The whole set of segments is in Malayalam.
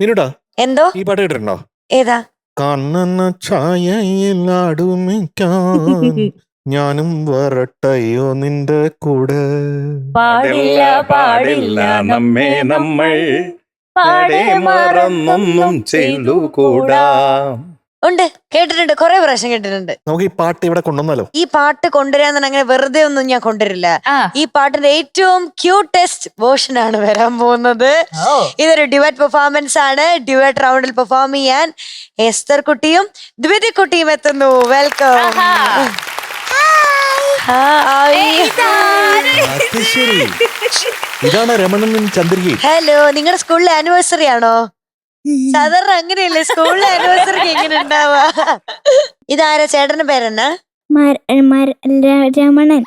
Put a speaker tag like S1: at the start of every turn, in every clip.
S1: മീനുട്ടാ,
S2: എന്തോ
S1: ഈ പാട്ട് കേട്ടിട്ടുണ്ടോ?
S2: ഏതാ?
S1: കണ്ണന ഛായയിൽ അടുമിക്കാൻ ഞാനും വരട്ടയോ നിന്റെ കൂടെ.
S3: പാടില്ല പാടില്ല നമ്മെ നമ്മൾ പാടെ മറന്നൊന്നും ചെയ്തുകൂടാ.
S2: ഉണ്ട്, കേട്ടിട്ടുണ്ട്, കുറെ പ്രാവശ്യം കേട്ടിട്ടുണ്ട്.
S1: നമുക്ക് ഈ പാട്ട് ഇവിടെ കൊണ്ടുവന്നാലോ?
S2: ഈ പാട്ട് കൊണ്ടുവരാൻ അങ്ങനെ വെറുതെ ഒന്നും ഞാൻ കൊണ്ടുവരില്ല. ഈ പാട്ടിന്റെ ഏറ്റവും ക്യൂട്ടസ്റ്റ് വേർഷൻ ആണ് വരാൻ പോകുന്നത്. ഇതൊരു ഡ്യുവറ്റ് പെർഫോമൻസ് ആണ്. ഡ്യുവറ്റ് റൗണ്ടിൽ പെർഫോം ചെയ്യാൻ എസ്തർ കുട്ടിയും ദ്വിതി കുട്ടിയും എത്തുന്നു. വെൽക്കം.
S1: ഇതാണ് രമണനും ചന്ദ്രികയും.
S2: ഹലോ, നിങ്ങളുടെ സ്കൂളിലെ ആനിവേഴ്സറി ആണോ? സാധാരണ അങ്ങനെയല്ലേ സ്കൂളിലെ ആനിവേഴ്സറിക്ക് എങ്ങനെ ഉണ്ടാവാ? ഇതാരാ? ചേട്ടന്റെ പേരെന്നാ?
S4: രമണൻ.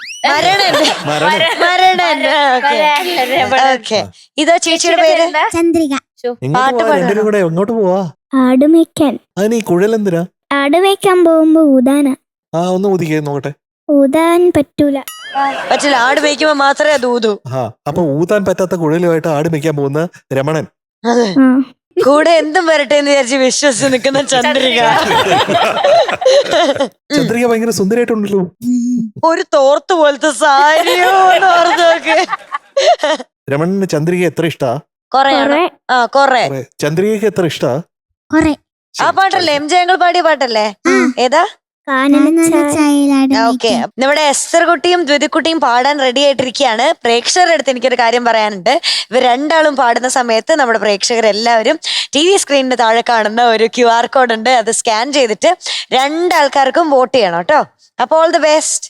S2: ഇതോ ചേച്ചിയുടെ പേര്?
S4: ചന്ദ്രിക.
S1: എങ്ങോട്ട് പോവാ?
S4: ആടുമേക്കാൻ.
S1: അതിന് ഈ കുഴലെന്തിനാ?
S4: ആടുമേക്കാൻ പോകുമ്പോ ഊതാനാ.
S1: ഒന്ന് ഊതിക്കേ നോക്കട്ടെ.
S4: ഊതാൻ പറ്റില്ല.
S2: ആട് മേയ്ക്കുമ്പോ മാത്രമേ അത് ഊതൂ.
S1: അപ്പൊ ഊതാൻ പറ്റാത്ത കുഴലുമായിട്ട് ആട് മേയ്ക്കാൻ പോകുന്ന രമണൻ.
S2: കൂടെ എന്തും വരട്ടെ എന്ന് വിചാരിച്ച് വിശ്വസിച്ച് നിൽക്കുന്ന ചന്ദ്രിക.
S1: ചന്ദ്രിക ഭയങ്കര സുന്ദരിയായിട്ടുണ്ടല്ലോ.
S2: ഒരു തോർത്ത് പോലത്തെ സാരിയോ ഓർത്തോക്കെ.
S1: രമണന് ചന്ദ്രിക എത്ര ഇഷ്ടാ?
S2: കൊറേ.
S1: ചന്ദ്രികക്ക് എത്ര ഇഷ്ടാ?
S2: ആ പാട്ടല്ലേ എം ജെ അങ്കിൾ പാടിയ പാട്ടല്ലേ? ഏതാ? ഓക്കെ, നമ്മുടെ എസ്തർ കുട്ടിയും ദ്വിതിക്കുട്ടിയും പാടാൻ റെഡി ആയിട്ടിരിക്കുകയാണ്. പ്രേക്ഷകരുടെ അടുത്ത് എനിക്കൊരു കാര്യം പറയാനുണ്ട്. ഇവർ രണ്ടാളും പാടുന്ന സമയത്ത് നമ്മുടെ പ്രേക്ഷകരെല്ലാവരും TV സ്ക്രീനിന് താഴെ കാണുന്ന ഒരു QR കോഡ് ഉണ്ട്. അത് സ്കാൻ ചെയ്തിട്ട് രണ്ടാൾക്കാർക്കും വോട്ട് ചെയ്യണം കേട്ടോ. അപ്പോൾ ഓൾ ദി ബെസ്റ്റ്.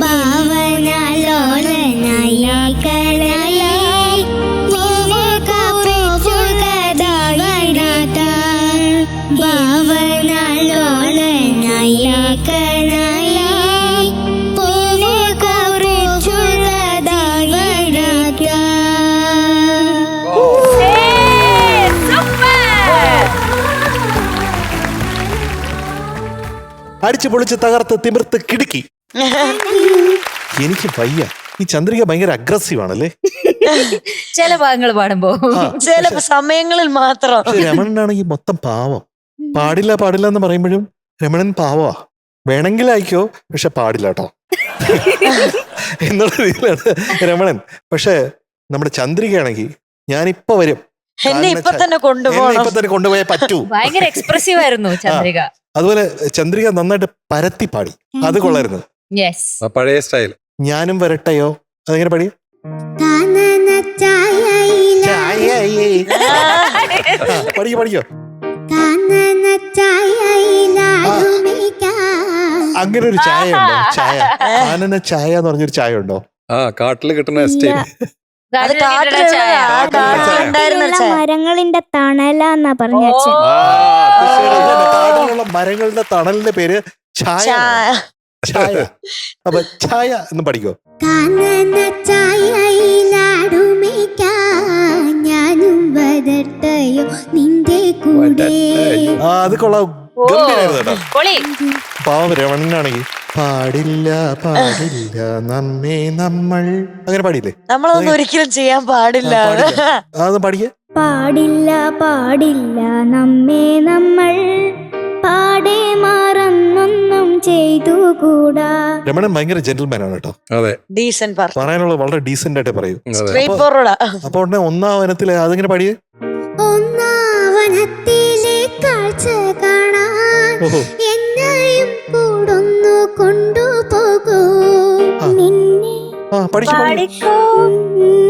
S4: ഭാവന ലോലനായ കളയായി
S1: അടിച്ചു പൊളിച്ച് തകർത്ത് തിമിർത്ത് കിടുക്കി. എനിക്ക് വയ്യ. ഈ ചന്ദ്രിക ഭയങ്കര അഗ്രസീവ് ആണല്ലേ
S5: ചില ഭാഗങ്ങൾ പാടുമ്പോ.
S2: ചില സമയങ്ങളിൽ മാത്രം.
S1: രമണനാണെങ്കിൽ മൊത്തം പാവം. പാടില്ല പാടില്ല എന്ന് പറയുമ്പോഴും രമണൻ പാവമാ. വേണമെങ്കിൽ അയക്കോ, പക്ഷെ പാടില്ല കേട്ടോ എന്നുള്ള രീതിയിലാണ് രമണൻ. പക്ഷെ നമ്മുടെ ചന്ദ്രികയാണെങ്കിൽ ഞാനിപ്പോ വരും,
S2: എന്നെ ഇപ്പൊ തന്നെ
S1: കൊണ്ടുപോയേ പറ്റൂ.
S5: ഭയങ്കര എക്സ്പ്രസീവ് ആയിരുന്നു ചന്ദ്രിക.
S1: അതുപോലെ ചന്ദ്രിക നന്നായിട്ട് പരത്തി പാടി, അത് കൊള്ളായിരുന്നു.
S5: യെസ്,
S3: പഴയ സ്റ്റൈൽ.
S1: ഞാനും വരട്ടെയോ, അതെങ്ങനെ പാടി? പഠിക്കോ അങ്ങനെ ഒരു ചായ ഉണ്ടോ? ചായ കാനന ചായ എന്ന് പറഞ്ഞൊരു ചായ ഉണ്ടോ?
S3: കാട്ടില് കിട്ടുന്ന സ്റ്റൈൽ.
S4: മരങ്ങളിന്റെ തണലാന്നാ പറഞ്ഞ അച്ഛൻ.
S1: കാടുള്ള മരങ്ങളുടെ തണലിന്റെ പേര് ചായ. ചായ. അപ്പൊ ചായ എന്ന് പഠിക്കോ? അത് കൊള്ളാം. പാവം രമണനാണെങ്കിൽ പാടില്ല പാടില്ല നമ്മെ നമ്മൾ, അങ്ങനെ പാടിയില്ലേ?
S2: നമ്മളതൊന്നും ഒരിക്കലും ചെയ്യാൻ പാടില്ല.
S1: അതൊന്നും പാടിക്കേ.
S4: പാടില്ല പാടില്ല നമ്മെ നമ്മൾ പാടെ മറന്നൊന്നും ചെയ്തുകൂടാ.
S1: രമണൻ ഭയങ്കര ജെന്റിൽമാൻ ആണ് കേട്ടോ.
S3: അതെ,
S2: ഡീസന്റ്
S1: പറയാനുള്ളത് വളരെ ഡീസെന്റ് ആയിട്ട് പറയൂ. അപ്പൊ ഉടനെ ഒന്നാം വനത്തില് അതെങ്ങനെ പാടിയേ?
S4: ഒന്നാവനത്തിലെ കാഴ്ച കാണാൻ എന്നെയും കൂടൊന്നു കൊണ്ടുപോകൂ. നിന്നെ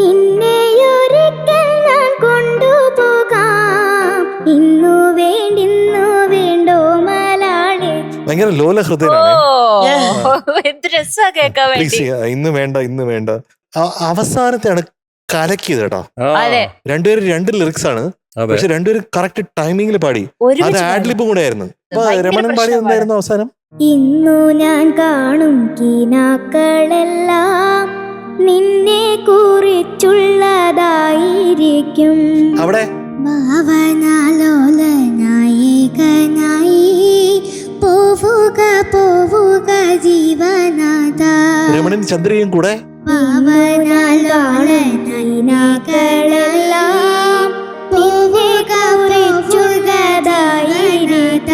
S4: നിന്നെയൊരിക്കൽ ഞാൻ കൊണ്ടുപോകാം. ഇന്നു വേണ്ടോ മലാളി.
S1: ഭയങ്കര ലോല ഹൃദയനാണ്. ഇന്ന് വേണ്ട. അവസാനത്തെയാണ് കലക്കിയത് കേട്ടോ. രണ്ടുപേരും രണ്ട് ലിറിക്സ് ആണ്, പക്ഷെ രണ്ടുപേരും കറക്റ്റ് ടൈമിങ്ങിൽ പാടി. അത് ആഡ്ലിബും കൂടെ ആയിരുന്നു. അപ്പൊ രമണൻ പാടി എന്തായിരുന്നു അവസാനം?
S4: ഇന്നു ഞാൻ കാണും കിനാക്കളെല്ലാം നിന്നെ കുറിച്ചുള്ളതായിരിക്കും.
S1: അവിടെ
S4: ഭാവനാലോലനായകനായി പോവുക ജീവനാഥ.
S1: രമണൻ ചന്ദ്രയും കൂടെ
S4: ഭാവനാലോലനായകനെല്ലാം നിന്നെ കുറിച്ചുള്ളതായിരിക്ക.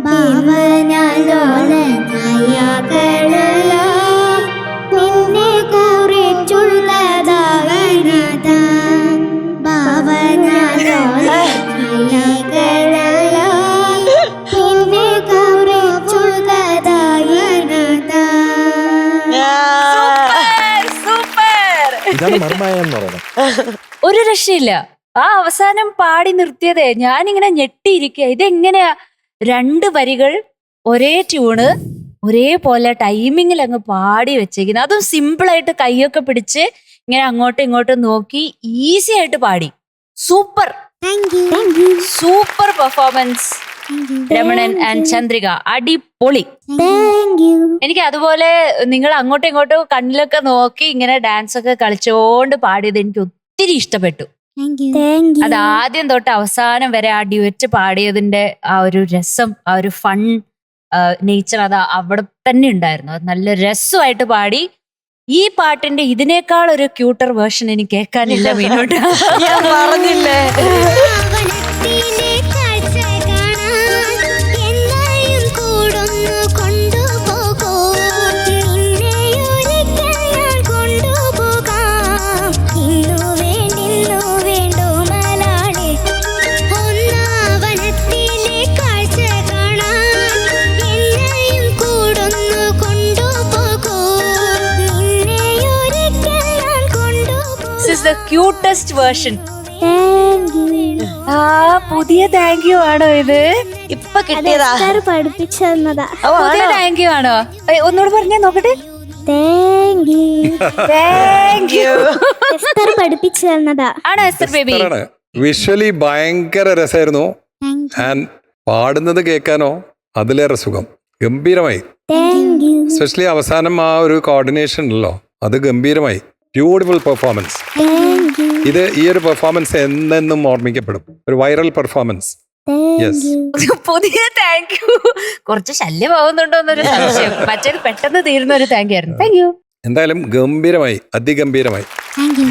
S4: ഭാവനാലോലനായകനെല്ലാം നിന്നെ കുറിച്ചുള്ളതായിരിക്ക.
S1: ഇതാണ് മർമായ എന്ന് പറയുന്നത്.
S5: ഒരു രക്ഷയില്ല. ആ അവസാനം പാടി നിർത്തിയതേ ഞാനിങ്ങനെ ഞെട്ടിയിരിക്കുക. ഇതെങ്ങനെയാ രണ്ട് വരികൾ ഒരേ ട്യൂണ് ഒരേപോലെ ടൈമിങ്ങിൽ അങ്ങ് പാടി വെച്ചേക്കുന്നത്. അതും സിമ്പിളായിട്ട് കൈയൊക്കെ പിടിച്ച് ഇങ്ങനെ അങ്ങോട്ടും ഇങ്ങോട്ടും നോക്കി ഈസി ആയിട്ട് പാടി. Super super performance Ramanan and Chandrika, അടിപൊളി. എനിക്ക് അതുപോലെ നിങ്ങൾ അങ്ങോട്ടും ഇങ്ങോട്ടും കണ്ണിലൊക്കെ നോക്കി ഇങ്ങനെ ഡാൻസ് ഒക്കെ കളിച്ചോണ്ട് പാടിയത് എനിക്ക് ഒത്തിരി ഇഷ്ടപ്പെട്ടു. അത് ആദ്യം തൊട്ട് അവസാനം വരെ ആ ഡ്യുവറ്റ് പാടിയതിന്റെ ആ ഒരു രസം, ആ ഒരു ഫൺ നേച്ചർ അത് അവിടെ തന്നെ ഉണ്ടായിരുന്നു. അത് നല്ല രസമായിട്ട് പാടി. ഈ പാട്ടിന്റെ ഇതിനേക്കാൾ ഒരു ക്യൂട്ടർ വേർഷൻ എനിക്ക് കേൾക്കാനില്ല. മീനോട്ട്
S2: ഞാൻ പറഞ്ഞില്ലേ.
S5: the cutest version. പുതിയ താങ്ക് യു ആണോ ഇത്?
S2: ഇപ്പൊ കിട്ടിയതാ,
S4: പഠിപ്പിച്ചു തന്നതാ.
S5: പുതിയ താങ്ക് യു ആണോ? ഒന്നുകൂടെ പറഞ്ഞേ നോക്കട്ടെ.
S4: പഠിപ്പിച്ചു തന്നതാ.
S5: ആണോ എസ്തർ ബേബി?
S3: വിഷ്വലി ഭയങ്കര രസമായിരുന്നു. ആൻഡ് പാടുന്നത് കേൾക്കാനോ അതിലേറെ സുഖം. ഗംഭീരമായി. എസ്പെഷ്യലി അവസാനം ആ ഒരു കോർഡിനേഷൻ ഉണ്ടല്ലോ, അത് ഗംഭീരമായി. Beautiful performance. ഇത് ഈ ഒരു പെർഫോമൻസ് എന്നെന്നും ഓർമ്മിക്കപ്പെടും. ഒരു വൈറൽ പെർഫോമൻസ്. Yes.
S5: പുതിയ താങ്ക് യു കുറച്ച് ശല്യമാവുന്നുണ്ടോ എന്നൊരു സംശയം. മറ്റേത് പെട്ടെന്ന് തീരുന്ന ഒരു താങ്ക് യു ആയിരുന്നു. Thank you.
S3: എന്തായാലും ഗംഭീരമായി, അതിഗംഭീരമായി.
S4: Thank you.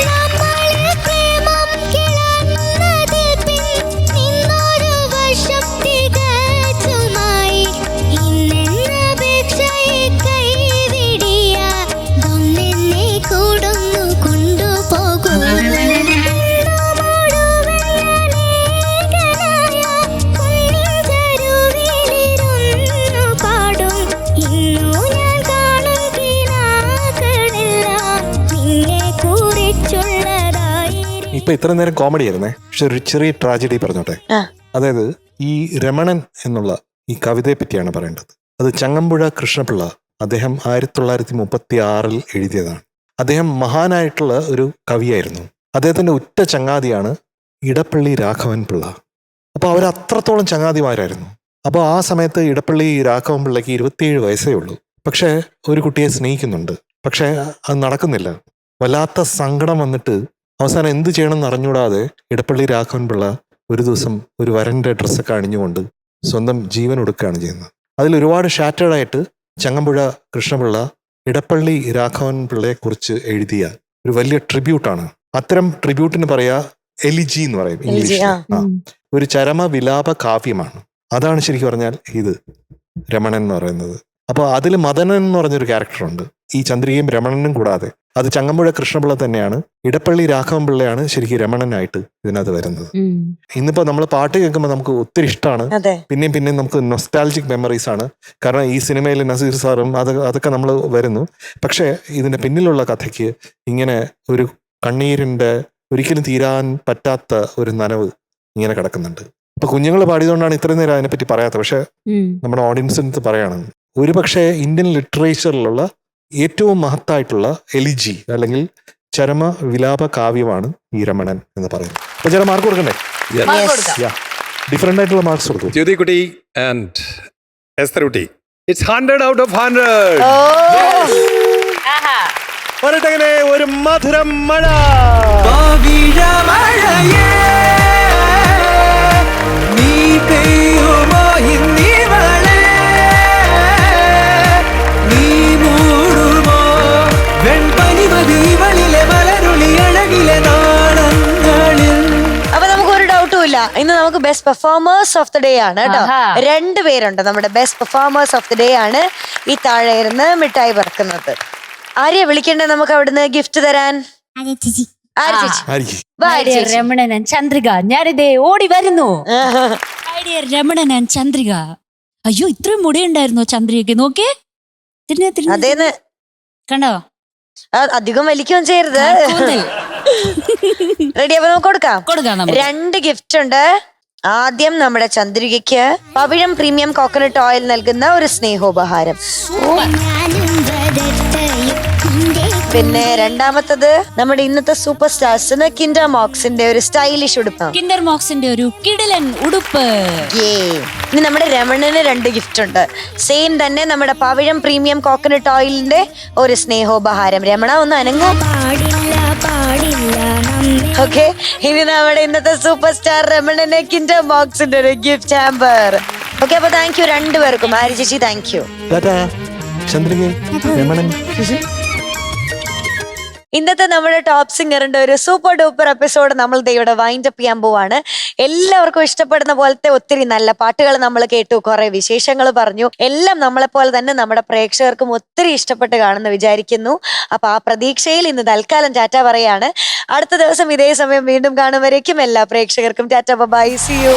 S4: നമ്മളെ പ്രേമം കിളർന്നതിൽ പിന്നൊരു വർഷം തികച്ചുമായി. ഇന്നെന്ന അപേക്ഷയെ കൈവിടിയാതൊന്നെന്നെ കൂടുന്നു കൊണ്ടുപോകൂ.
S1: ഇപ്പൊ ഇത്ര നേരം കോമഡി ആയിരുന്നേ, പക്ഷെ ഒരു ചെറിയ ട്രാജഡി പറഞ്ഞോട്ടെ. അതായത് ഈ രമണൻ എന്നുള്ള ഈ കവിതയെ പറ്റിയാണ് പറയേണ്ടത്. അത് ചങ്ങമ്പുഴ കൃഷ്ണപിള്ള അദ്ദേഹം 1936 എഴുതിയതാണ്. അദ്ദേഹം മഹാനായിട്ടുള്ള ഒരു കവിയായിരുന്നു. അദ്ദേഹത്തിന്റെ ഉറ്റ ചങ്ങാതിയാണ് ഇടപ്പള്ളി രാഘവൻ പിള്ള. അപ്പോൾ അവർ അത്രത്തോളം ചങ്ങാതിമാരായിരുന്നു. അപ്പോൾ ആ സമയത്ത് ഇടപ്പള്ളി രാഘവൻ പിള്ളയ്ക്ക് 27 വയസ്സേ ഉള്ളൂ. പക്ഷേ ഒരു കുട്ടിയെ സ്നേഹിക്കുന്നുണ്ട്. പക്ഷേ അത് നടക്കുന്നില്ല. വല്ലാത്ത സങ്കടം വന്നിട്ട് അവസാനം എന്ത് ചെയ്യണമെന്ന് അറിഞ്ഞൂടാതെ ഇടപ്പള്ളി രാഘവൻ പിള്ള ഒരു ദിവസം ഒരു വരൻ്റെ ഡ്രസ്സൊക്കെ അണിഞ്ഞുകൊണ്ട് സ്വന്തം ജീവൻ ഒടുക്കുകയാണ് ചെയ്യുന്നത്. അതിൽ ഒരുപാട് ഷാറ്റേഡായിട്ട് ചങ്ങമ്പുഴ കൃഷ്ണപിള്ള ഇടപ്പള്ളി രാഘവൻ പിള്ളയെ കുറിച്ച് എഴുതിയ ഒരു വലിയ ട്രിബ്യൂട്ടാണ്. അത്തരം ട്രിബ്യൂട്ടിന് പറയാ എലിജി എന്ന് പറയും ഇംഗ്ലീഷിൽ. ഒരു ചരമ വിലാപ കാവ്യമാണ്. അതാണ് ശരിക്കും പറഞ്ഞാൽ ഇത് രമണൻ എന്ന് പറയുന്നത്. അപ്പോൾ അതിൽ മദനൻ എന്ന് പറഞ്ഞൊരു ക്യാരക്ടറുണ്ട് ഈ ചന്ദ്രികയും രമണനും കൂടാതെ. അത് ചങ്ങമ്പുഴ കൃഷ്ണപിള്ള തന്നെയാണ്. ഇടപ്പള്ളി രാഘവൻ പിള്ളയാണ് ശരിക്കും രമണനായിട്ട് ഇതിനകത്ത് വരുന്നത്. ഇന്നിപ്പോ നമ്മൾ പാട്ട് കേൾക്കുമ്പോൾ നമുക്ക് ഒത്തിരി ഇഷ്ടമാണ്. പിന്നെയും പിന്നെയും നമുക്ക് നൊസ്റ്റാൾജിക് മെമ്മറീസ് ആണ്. കാരണം ഈ സിനിമയിൽ നസീർ സാറും അതൊക്കെ നമ്മൾ വരുന്നു. പക്ഷേ ഇതിന്റെ പിന്നിലുള്ള കഥയ്ക്ക് ഇങ്ങനെ ഒരു കണ്ണീരിന്റെ ഒരിക്കലും തീരാൻ പറ്റാത്ത ഒരു നനവ് ഇങ്ങനെ കിടക്കുന്നുണ്ട്. ഇപ്പൊ കുഞ്ഞുങ്ങൾ പാടിയതുകൊണ്ടാണ് ഇത്രയും നേരം അതിനെപ്പറ്റി പറയാത്തത്. പക്ഷെ നമ്മുടെ ഓഡിയൻസിന് പറയാണ്, ഒരു പക്ഷേ ഇന്ത്യൻ ലിറ്ററേച്ചറിലുള്ള ഏറ്റവും മഹത്തായിട്ടുള്ള എലിജി അല്ലെങ്കിൽ ചരമ വിലാപ കാവ്യമാണ് ഈ രമണൻ എന്ന് പറയുന്നത്. അപ്പൊ ചില മാർക്ക് കൊടുക്കണ്ടേ? ഡിഫറെന്റ് ആയിട്ടുള്ള മാർക്സ് കൊടുക്കും.
S3: ജ്യോതികുട്ടി ആൻഡ് എസ്തർകുട്ടി, ഇറ്റ്സ് 100 out of 100.
S1: പറയട്ടെ ഒരു മധുരം മഴ.
S2: അപ്പൊ നമുക്ക് ഒരു ഡൗട്ടും ഇല്ല, ഇന്ന് നമുക്ക് best performers of the day ആണ് കേട്ടോ. 2 പേരുണ്ട് നമ്മുടെ best performers of the day ആണ് ഈ താഴെ ഇരുന്ന് മിഠായി പറക്കുന്നത്. ആരെയാ വിളിക്കണ്ടേ നമുക്ക് അവിടുന്ന് ഗിഫ്റ്റ് തരാൻ?
S5: രമണൻ ചന്ദ്രിക, ഞാനിതേ ഓടി വരുന്നു. രമണൻ ചന്ദ്രിക. അയ്യോ, ഇത്രയും മുടിയുണ്ടായിരുന്നോ ചന്ദ്രികക്ക്? നോക്കിയേ,
S2: അതേന്ന്
S5: കണ്ടോ?
S2: അധികം വലിക്കുകയും ചെയ്യരുത്. റെഡി? അപ്പൊ നമുക്ക് കൊടുക്കാം. 2 ഗിഫ്റ്റ് ഉണ്ട്. ആദ്യം നമ്മുടെ ചന്ദ്രികയ്ക്ക് പവിഴം പ്രീമിയം കോക്കനട്ട് ഓയിൽ നൽകുന്ന ഒരു സ്നേഹോപഹാരം. പിന്നെ രണ്ടാമത്തത് നമ്മുടെ ഇന്നത്തെ സൂപ്പർ സ്റ്റാർസിന് കിൻഡർ മോക്സിന്റെ ഒരു സ്റ്റൈലിഷ് ഉടുപ്പ്.
S5: കിൻഡർ മോക്സിന്റെ ഒരു കിടിലൻ ഉടുപ്പ്.
S2: ഇനി നമ്മുടെ രമണന് 2 ഗിഫ്റ്റ് ഉണ്ട്. സെയിം തന്നെ നമ്മുടെ പവിഴം പ്രീമിയം കോക്കനട്ട് ഓയിലിന്റെ ഒരു സ്നേഹോപഹാരം. രമണ ഒന്ന് അനങ്ങാൻ ഓക്കെ. ഇനി നമ്മുടെ ഇന്നത്തെ സൂപ്പർ സ്റ്റാർ രമണന് കിൻഡർ മോക്സിന്റെ ഒരു ഗിഫ്റ്റ് ഹാമ്പർ. ഓക്കെ, അപ്പൊ താങ്ക് യു 2 പേർക്കും. ആര്യ ചേച്ചി താങ്ക് യു. ഇന്നത്തെ നമ്മുടെ ടോപ്പ് സിംഗറിന്റെ ഒരു സൂപ്പർ ഡൂപ്പർ എപ്പിസോഡ് നമ്മൾ ഇവിടെ വൈൻഡ് അപ്പ് ചെയ്യാൻ പോവാണ്. എല്ലാവർക്കും ഇഷ്ടപ്പെടുന്ന പോലത്തെ ഒത്തിരി നല്ല പാട്ടുകൾ നമ്മൾ കേട്ടു, കുറെ വിശേഷങ്ങൾ പറഞ്ഞു. എല്ലാം നമ്മളെപ്പോലെ തന്നെ നമ്മുടെ പ്രേക്ഷകർക്കും ഒത്തിരി ഇഷ്ടപ്പെട്ട് കാണുമെന്ന് വിചാരിക്കുന്നു. അപ്പൊ ആ പ്രതീക്ഷയിൽ ഇന്ന് തൽക്കാലം ടാറ്റ പറയാണ്. അടുത്ത ദിവസം ഇതേ സമയം വീണ്ടും കാണും വരേക്കും എല്ലാ പ്രേക്ഷകർക്കും ടാറ്റ, ബൈ, സീ യു.